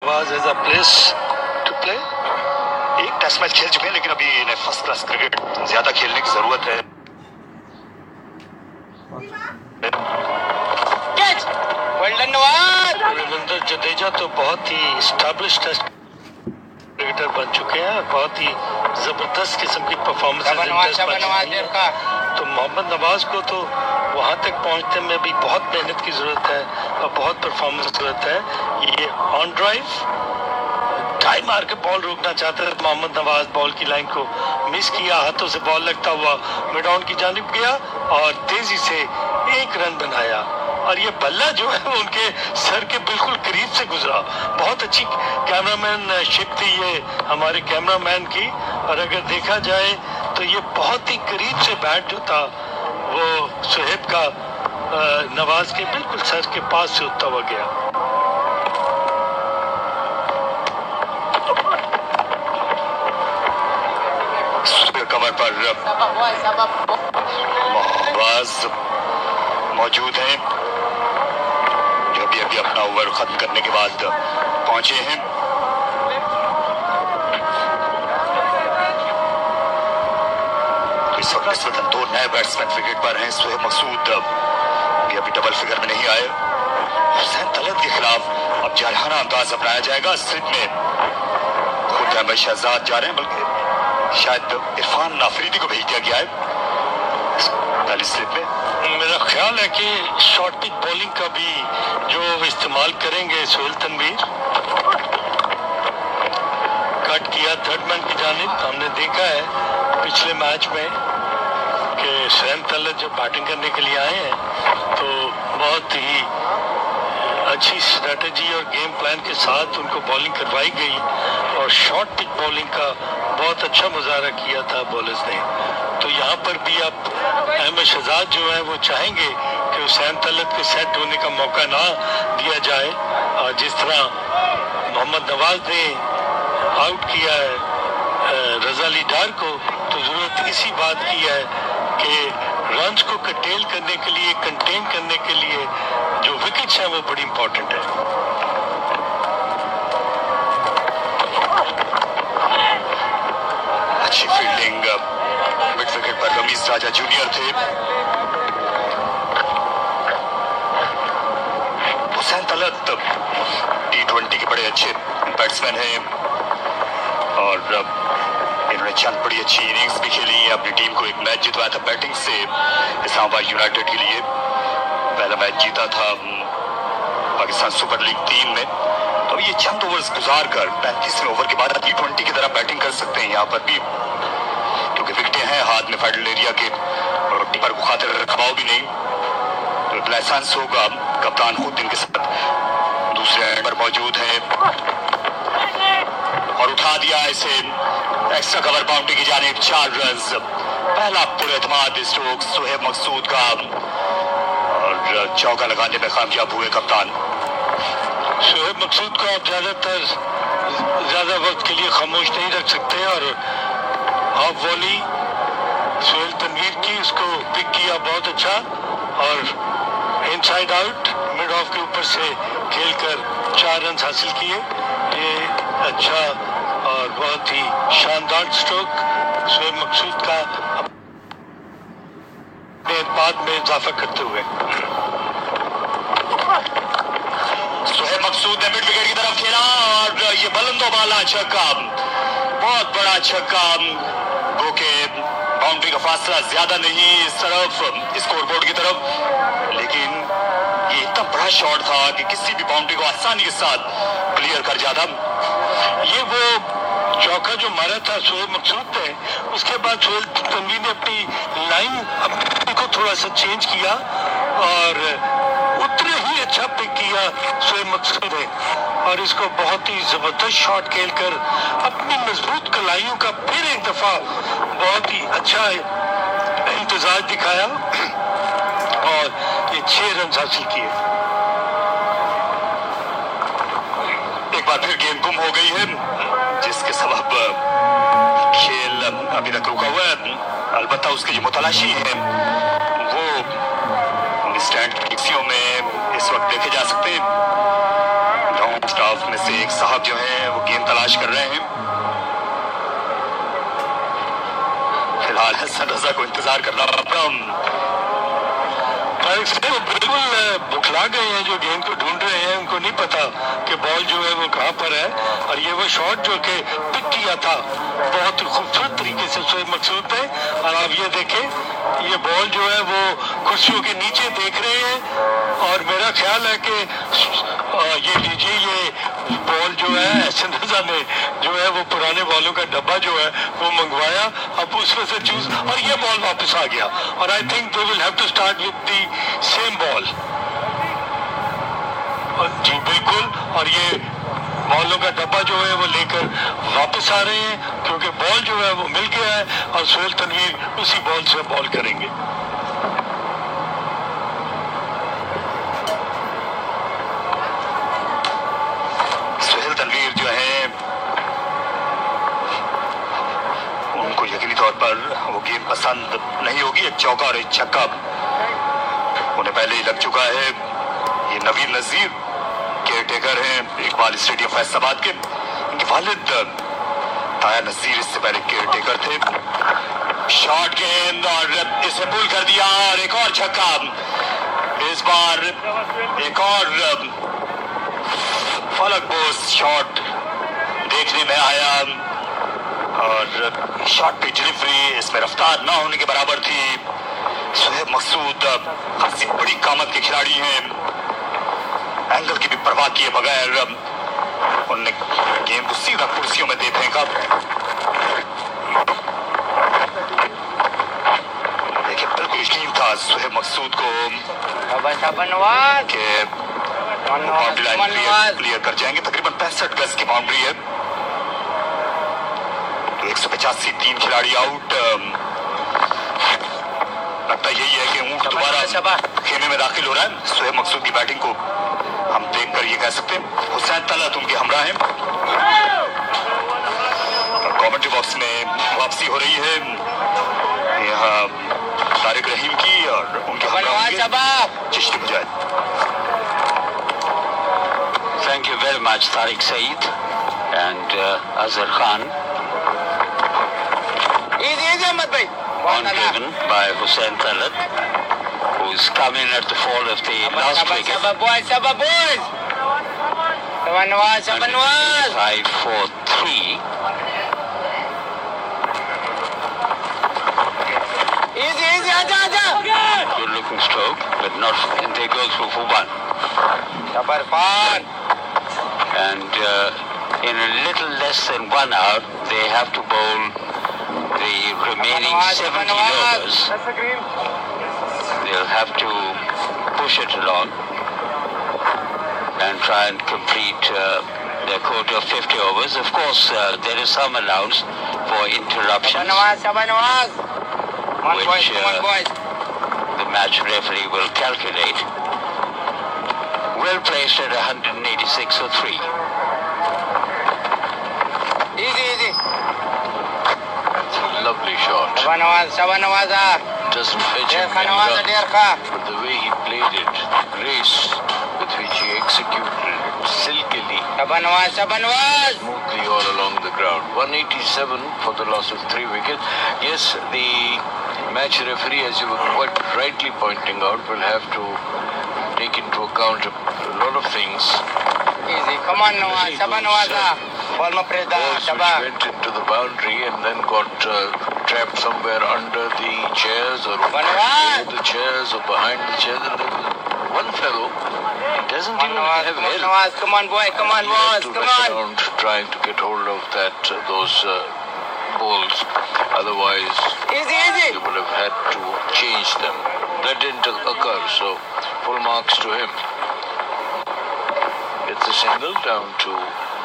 Was as a place to play? एक test match खेल चुके हैं, लेकिन अभी इन्हें फर्स्ट क्लास क्रिकेट ज्यादा खेलने की जरूरत है। रविंद्र जडेजा तो बहुत ही एस्टैब्लिश्ड टेस्ट क्रिकेटर बन चुके हैं, बहुत ही जबरदस्त किस्म की परफॉर्मेंस तो मोहम्मद नवाज को तो वहां तक पहुंचने में भी बहुत मेहनत की जरूरत है और बहुत परफॉर्मेंस की जरूरत है। ये ऑन ड्राइव टाइम मार के बॉल रोकना चाहते थे मोहम्मद नवाज, बॉल की लाइन को मिस किया, हाथों से बॉल लगता हुआ मिड ऑन की जानिब गया और तेजी से एक रन बनाया और ये बल्ला जो है उनके सर के बिल्कुल करीब से गुजरा। बहुत अच्छी कैमरामैन शिप थी ये हमारे कैमरामैन की, और अगर देखा जाए तो ये बहुत ही करीब से बैट जो था वो सुहेब का नवाज के बिल्कुल सर के पास से उठता हुआ गया। कवर पर नवाज मौजूद हैं, जो भी अभी अपना ओवर खत्म करने के बाद पहुंचे हैं। इस वक्त दो नए बैट्समैन विकेट पर हैं। सुहेब मकसूद भी अभी डबल फिगर में नहीं आए। हुसैन तलत के खिलाफ अब जारहाना अंदाज अपनाया जाएगा। स्लिप में खुद अहमद शहजाद जा रहे हैं, बल्कि शायद इरफान अफरीदी को भेज दिया गया है स्लिप में। मेरा ख्याल है कि शॉर्ट पिच बॉलिंग का भी जो इस्तेमाल करेंगे सोहेल तनवीर। कट किया थर्ड मैन की जानिब। हमने देखा है पिछले मैच में कि हुसैन तलत जब बैटिंग करने के लिए आए हैं तो बहुत ही अच्छी स्ट्रेटजी और गेम प्लान के साथ उनको बॉलिंग करवाई गई और शॉर्ट पिच बॉलिंग का बहुत अच्छा मुजाहरा किया था बॉलर्स ने। तो यहाँ पर भी अब अहमद शहजाद जो है वो चाहेंगे कि हुसैन तलत के सेट होने का मौका ना दिया जाए, और जिस तरह मोहम्मद नवाज ने आउट किया है रजा अली डार को, तो जरूरत इसी बात की है कि रन्स को कंटेन करने के लिए, कंटेन करने के लिए जो विकेट्स हैं वो बड़ी इंपॉर्टेंट है। अच्छी फील्डिंग मिड विकेट पर रमीज राजा जूनियर थे। हुसैन तलत T20 के बड़े अच्छे बैट्समैन हैं और इन्होंने चंद बड़ी अच्छी इनिंग्स भी खेली है। अपनी टीम को एक मैच जितवाया था बैटिंग से इस्लामाबाद यूनाइटेड के लिए। पहला मैच जीता था पाकिस्तान सुपर लीग 3 में। तो ये चंद ओवर्स गुजार कर 35वें ओवर के बाद T20 की तरह बैटिंग कर सकते हैं यहाँ पर भी, क्योंकि विकेटें हैं हाथ में फेडरल एरिया के और टीपर को खातिर रखवाव भी नहीं, तो लाइसेंस होगा। कप्तान खुद इनके साथ दूसरे एंड पर मौजूद है और उठा दिया इसे एक्स्ट्रा कवर बाउंड्री की जानिब। 4 रन्स, पहला पुरएतमाद स्ट्रोक सुहेब मकसूद का और चौका लगाने में कामयाब हुए कप्तान। सुहेब मकसूद को आप ज्यादा वक्त के लिए खामोश नहीं रख सकते और ऑफ वॉली सोहेल तनवीर की उसको पिक किया बहुत अच्छा और इनसाइड आउट मिड ऑफ के ऊपर से खेलकर 4 रन हासिल किए। ये अच्छा और बहुत ही शानदार स्ट्रोक सोहेब मकसूद का अपने बाद में इजाफा करते हुए। सुहेब मकसूद ने मिड विकेट की तरफ खेला और ये बुलंदो बाला छक्का, बहुत बड़ा छक्का, वो के बाउंड्री का फासला ज्यादा नहीं इस तरफ स्कोरबोर्ड की तरफ, लेकिन ये इतना बड़ा शॉट था कि किसी भी बाउंड्री को आसानी के साथ क्लियर कर जाता। ये वो चौका जो मारा था सोहेब मकसूद ने, उसके बाद सोहेल तनवीर ने अपनी लाइन को थोड़ा सा चेंज किया और उतने ही अच्छा पिक किया सोहेब मकसूद ने और इसको बहुत ही जबरदस्त शॉट खेलकर अपनी मजबूत कलाइयों का फिर एक दफा बहुत ही अच्छा इंतजार दिखाया और ये 6 रन हासिल किए। एक बार फिर गेंद गुम हो गई है, जिसके सबब खेल अभी तक रुका हुआ है। अलबत्ता उसके जो मुतलाशी हैं वो स्टैंड में इस वक्त देखे जा सकते हैं। ग्राउंड स्टाफ में से एक तारिक साहब जो हैं वो गेंद तलाश कर रहे हैं। फिलहाल हसन रजा को इंतजार करना पड़ा। बिल्कुल बुखला गए हैं, जो गेंद को ढूंढ रहे हैं। उनको नहीं पता कि बॉल जो है वो कहाँ पर है। और ये वो शॉट जो कि पिक किया था बहुत खूबसूरत तरीके से शोएब मकसूद ने। और आप ये देखें, ये बॉल जो है वो कुर्सियों के नीचे देख रहे हैं। और मेरा ख्याल है कि ये लीजिए, ये बॉल जो है हसन रजा ने जो है वो पुराने बॉलों का डब्बा जो है वो मंगवाया, अब उसमें से चूज, और ये बॉल वापस आ गया। और I think they will have to start with the same ball. जी बिल्कुल, और ये बॉलों का डब्बा जो है वो लेकर वापस आ रहे हैं, क्योंकि बॉल जो है वो मिल गया है और सोहेल तनवीर उसी बॉल से बॉल करेंगे। सोहेल तनवीर जो है उनको यकीनी तौर पर वो गेम पसंद नहीं होगी। एक चौका और एक छक्का उन्हें पहले ही लग चुका है। ये नवीन नजीर केयर टेकर हैं इकबाल स्टेडियम फैसलाबाद के। इनके वालिद ताया नजीर इससे पहले केयर टेकर थे। शॉट गेंद और इसे पुल कर दिया, और एक और छक्का। इस बार एक और फलक बोस शॉट देखने में आया, और शॉट पे डिलीवरी इसमें रफ्तार ना होने के बराबर थी। सोहेब मकसूद खासी बड़ी कामत के खिलाड़ी हैं, एंगल की भी परवाह किए बगैर उन्होंने गेंद को सीधा कुर्सियों में दे फेंका। देखिए बिल्कुल यकीन था सोहेब मकसूद को कि बाउंड्री लाइन क्लियर कर जाएंगे। तकरीबन 65 गज की बाउंड्री है। तो 185 3 खिलाड़ी आउट। लगता यही है कि ऊंट दोबारा खेमे में दाखिल हो रहा है। सोहेब मकसूद की बैटिंग को हम देखकर ये कह सकते हैं हुसैन तलत उनके हमरा हैं। कमेंट्री बॉक्स में वापसी हो रही है यहाँ तारिक रहीम की, और उनके हमरा चिश्ती बजाय। Thank you very much, Tariq Saeed and Azhar Khan. On driven by Hussain Talat, who's come in at the fall of the last wicket. 5-4-3. Good looking stroke, but not. And they go through for one. And in a little less than 1 hour, they have to bowl the remaining 17 overs. They'll have to push it along and try and complete their quota of 50 overs. Of course, there is some allowance for interruptions, which the match referee will calculate. Well placed at 186 or 3. Easy. Lovely shot. Doesn't fetch him any run, but the way he played it, grace with which he executed it, silkily, smoothly all along the ground. 187 for the loss of 3 wickets. Yes, the match referee, as you were quite rightly pointing out, will have to take into account a lot of things. Easy, come on, Balls which went into the boundary and then got trapped somewhere under the chairs or over the chairs or behind the chairs. And there was one fellow, he doesn't even have help. Come on, boy, come on, boys, to come rush on. around trying to get hold of those balls. Otherwise, Easy. they would have had to change them. That didn't occur, so full marks to him. It's a single down to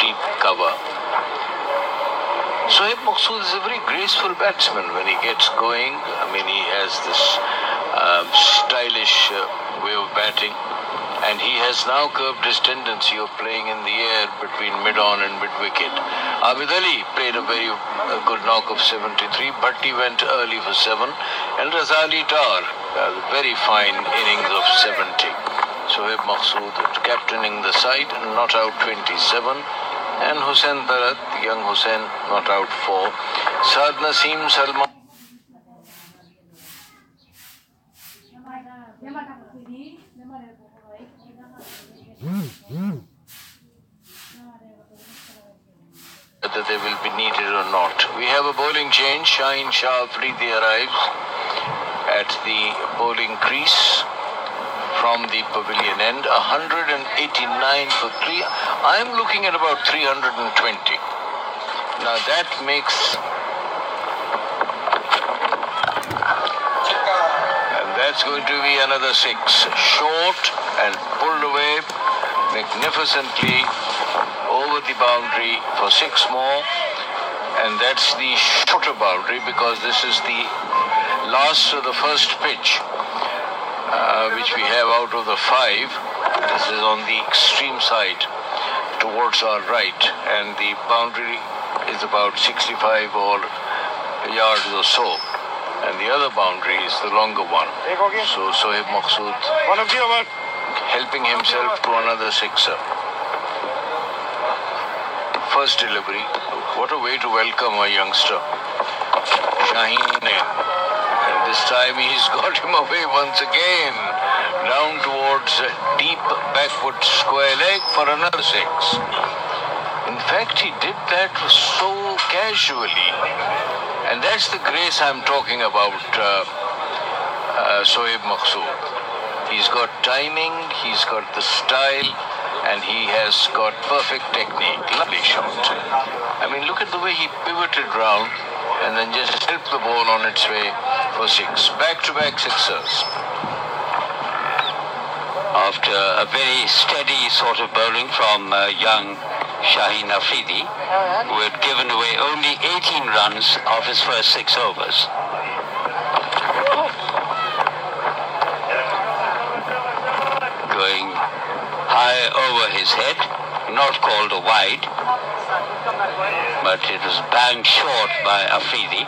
deep cover. Sohaib Maqsood is a very graceful batsman when he gets going. I mean, he has this stylish way of batting, and he has now curbed his tendency of playing in the air between mid-on and mid-wicket. Abid Ali played a very good knock of 73, but he went early for 7, and Razali Dar, a very fine innings of 70. Sohaib Maqsood captaining the side, not out 27. And Hussain Tarat, young Hussain, not out for. Saad Naseem Salman. Whether they will be needed or not. We have a bowling change. Shaheen Shah Afridi arrives at the bowling crease from the pavilion end. 189 for 3. I'm looking at about 320. Now that makes... And that's going to be another 6. Short and pulled away magnificently over the boundary for 6 more, and that's the shorter boundary because this is the last of the first pitch which we have out of the 5. This is on the extreme side towards our right, and the boundary is about 65 or yards or so, and the other boundary is the longer one. So Sohaib Maqsood helping himself to another 6er. First delivery. What a way to welcome a youngster. Shaheen, and this time he's got him away once again. Down towards a deep backward square leg for another 6. In fact, he did that so casually. And that's the grace I'm talking about, Sohaib Maqsood. He's got timing, he's got the style, and he has got perfect technique. Lovely shot. I mean, look at the way he pivoted round and then just helped the ball on its way for 6. Back-to-back 6ers. After a very steady sort of bowling from young Shaheen Afridi, who had given away only 18 runs of his first 6 overs. Going high over his head, not called a wide, but it was banged short by Afridi.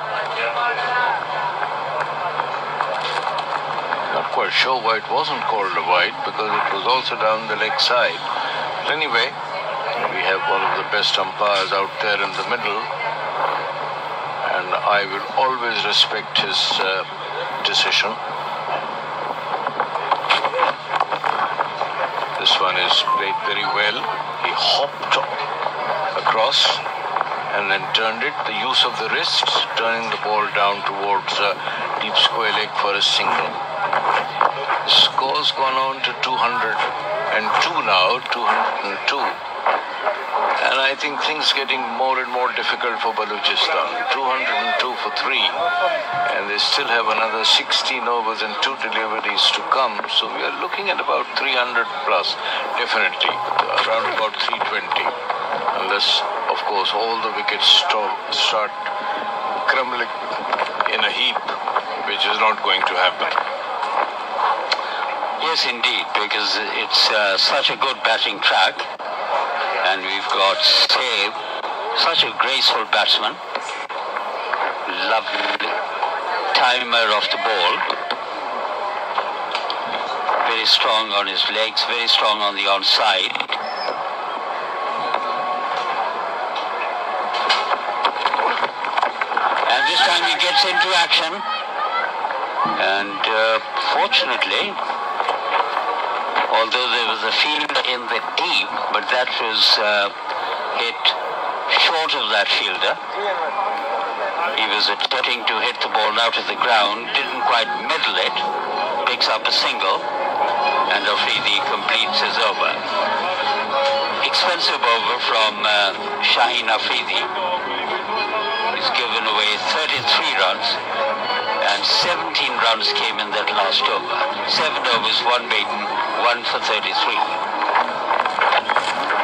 Not quite sure why it wasn't called a wide, because it was also down the leg side. But anyway, we have one of the best umpires out there in the middle, and I will always respect his decision. This one is played very well. He hopped across and then turned it. The use of the wrists, turning the ball down towards deep square leg for a single. The score's gone on to 202 now, 202. And I think things getting more and more difficult for Balochistan. 202 for 3. And they still have another 16 overs and 2 deliveries to come. So we are looking at about 300 plus, definitely. Around about 320. Unless, of course, all the wickets start crumbling in a heap, which is not going to happen. Yes, indeed, because it's such a good batting track. And we've got Save, such a graceful batsman, lovely timer of the ball, very strong on his legs, very strong on the onside. And this time he gets into action, and fortunately, although there was a fielder in the deep, but that was hit short of that fielder. He was attempting to hit the ball out of the ground, didn't quite middle it, picks up a single, and Afridi completes his over. Expensive over from Shaheen Afridi. He's given away 33 runs, and 17 runs came in that last over. 7 overs, 1 beaten, 1 for 33.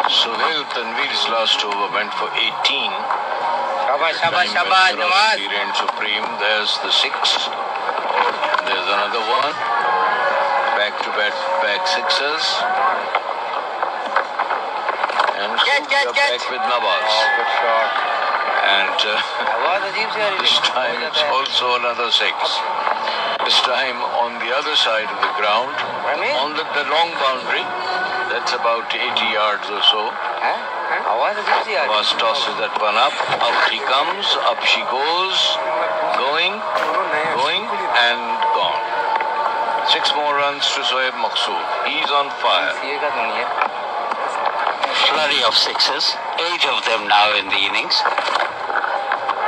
Sohail Tanveer's last over went for 18. Shabash, Nawaz. He reigned supreme. There's the 6. There's another one. Back 6ers. And back with Nawaz. Good shot. And this time it's also another 6. This time on the other side of the ground, on the long boundary. That's about 80 yards or so. Nawaz tosses that one up. Up he comes. Up she goes. Going, and gone. 6 more runs to Shoaib Maqsood. He's on fire. Flurry of sixes, 8 of them now in the innings.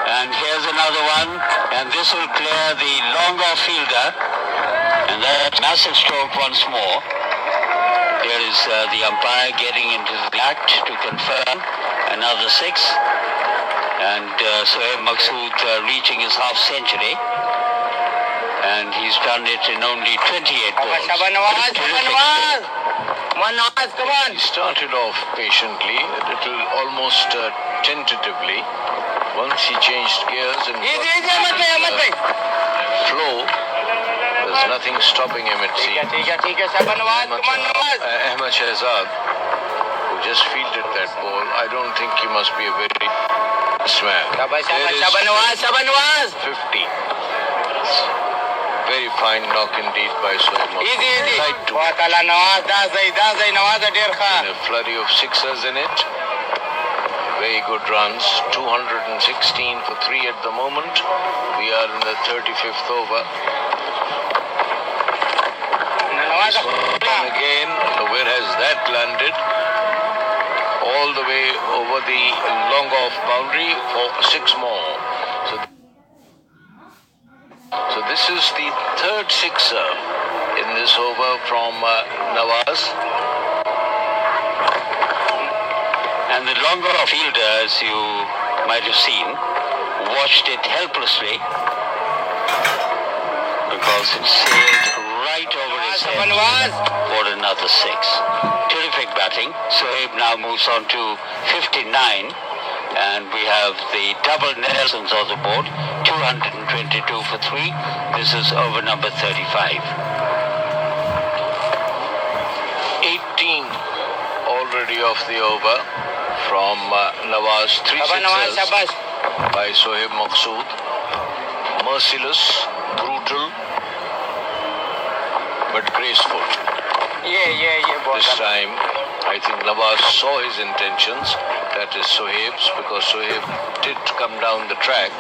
And here's another one, and this will clear the long-off fielder. And that massive stroke once more. There is the umpire getting into the act to confirm another 6. And Shoaib Maqsood reaching his half-century. And he's done it in only 28 balls. He started off patiently, a little almost tentatively. Once he changed gears and flow, there's nothing stopping him, it seems. Ahmed Shahzad, who just fielded that ball, I don't think he must be a very man. There is 50. Very fine knock indeed by Shoaib Maqsood. In a flurry of sixers in it. Very good runs. 216 for 3 at the moment. We are in the 35th over. This one again. Where has that landed? All the way over the long off boundary for 6 more. So this is the 3rd sixer in this over from Nawaz. And the longer fielder, as you might have seen, watched it helplessly because it sailed right over his head for another 6. Terrific batting. Shoaib now moves on to 59. And we have the double Nelsons on the board, 222 for 3. This is over number 35. 18 already off the over from Nawaz. 3 sixes by Shoaib Maqsood. Merciless, brutal, but graceful. This time, I think Nawaz saw his intentions. That is Shoaib's, because Shoaib did come down the track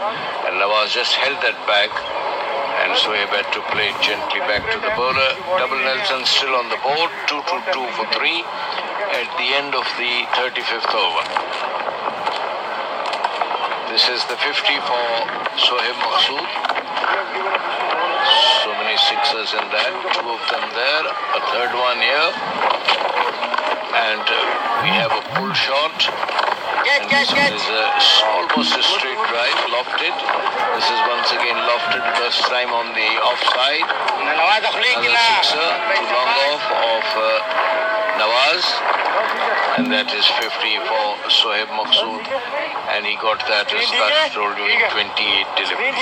and Nawaz just held that back and Shoaib had to play it gently back to the bowler. Double Nelson still on the board, 2-2-2 for 3 at the end of the 35th over. This is the 50 for Shoaib Maqsood. So many sixers in that, 2 of them there, a 3rd one here. And we have a pull shot. And this one is almost a straight drive, lofted. This is once again lofted, first time on the offside. Another sixer to long off of Nawaz. And that is 50 for Shoaib Maqsood. And he got that, as Taj told you, in 28 deliveries.